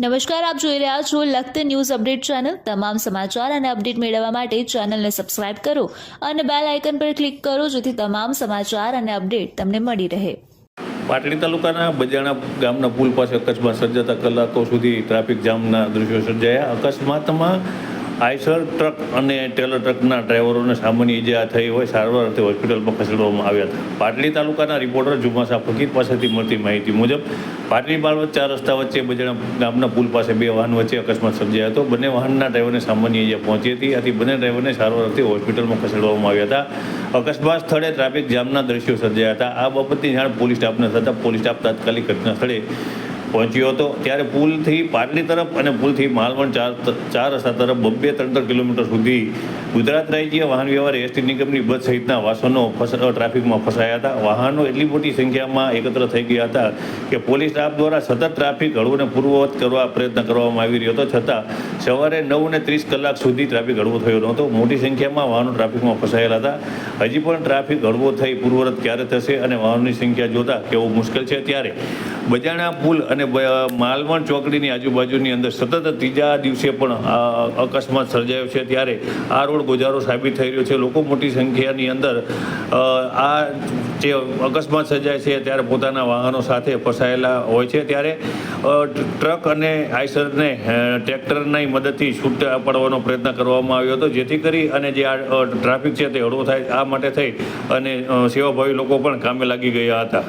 નમસ્કાર, આપ જોઈ રહ્યા છો લખત ન્યૂઝ અપડેટ ચેનલ। તમામ સમાચાર અને અપડેટ મેળવવા માટે ચેનલને સબસ્ક્રાઇબ કરો અને બેલ આઇકન પર ક્લિક કરો જેથી તમામ સમાચાર અને અપડેટ તમને મળી રહે। પાટડી તાલુકાના બજાણા ગામના પુલ પાસે અકસ્માત સર્જાતા કલાકો સુધી ટ્રાફિક જામના દૃશ્યો સર્જાયા। અકસ્માતમાં આઈસર ટ્રક અને ટેલર ટ્રકના ડ્રાઈવરોને સામાન્ય ઈજા થઈ હોય સારવાર અર્થે હોસ્પિટલમાં ખસેડવામાં આવ્યા હતા। પાટડી તાલુકાના રિપોર્ટર જુમાસા ફકીર પાસેથી મળતી માહિતી મુજબ પાટડી બાળવદ 4 રસ્તા વચ્ચે બજાણા ગામના પુલ પાસે 2 વાહન વચ્ચે અકસ્માત સર્જાયો હતો। બંને વાહનના ડ્રાઈવરને સામાન્ય ઈજા પહોંચી હતી, આથી બંને ડ્રાઈવરને સારવાર અર્થે હોસ્પિટલમાં ખસેડવામાં આવ્યા હતા। અકસ્માત સ્થળે ટ્રાફિક જામના દ્રશ્યો સર્જાયા હતા। આ બાબતની જાણ પોલીસ સ્ટાફને થતાં પોલીસ સ્ટાફ તાત્કાલિક ઘટના સ્થળે પહોંચ્યો હતો। ત્યારે પુલથી પાટડી તરફ અને પુલથી માલવણ 4 રસ્તા તરફ 2-3 કિલોમીટર સુધી ગુજરાત રાજ્ય વાહન વ્યવહાર એસટી નિગમની બસ સહિતના વાહનો ટ્રાફિકમાં ફસાયા હતા। વાહનો એટલી મોટી સંખ્યામાં એકત્ર થઈ ગયા હતા કે પોલીસ સ્ટાફ દ્વારા સતત ટ્રાફિક હળવોને પૂર્વવત કરવા પ્રયત્ન કરવામાં આવી રહ્યો હતો, છતાં સવારે 9:30 કલાક સુધી ટ્રાફિક હળવો થયો નહોતો। મોટી સંખ્યામાં વાહનો ટ્રાફિકમાં ફસાયેલા હતા। હજી પણ ટ્રાફિક હળવો થઈ પૂર્વવત ક્યારે થશે અને વાહનોની સંખ્યા જોતા કેવું મુશ્કેલ છે। ત્યારે બજાણા પુલ અને માલવણ ચોકડીની આજુબાજુની અંદર સતત ત્રીજા દિવસે પણ અકસ્માત સર્જાયો છે। ત્યારે આ રોડ ગોજારો સાબિત થઈ રહ્યો છે। લોકો મોટી સંખ્યાની અંદર આ જે અકસ્માત સર્જાય છે ત્યારે પોતાના વાહનો સાથે ફસાયેલા હોય છે। ત્યારે ટ્રક અને આઈસરને ટ્રેક્ટરની મદદથી છૂટા પાડવાનો પ્રયત્ન કરવામાં આવ્યો હતો, જેથી કરી અને જે આ ટ્રાફિક છે તે હળવો થાય, આ માટે થઈ અને સેવાભાવી લોકો પણ કામે લાગી ગયા હતા।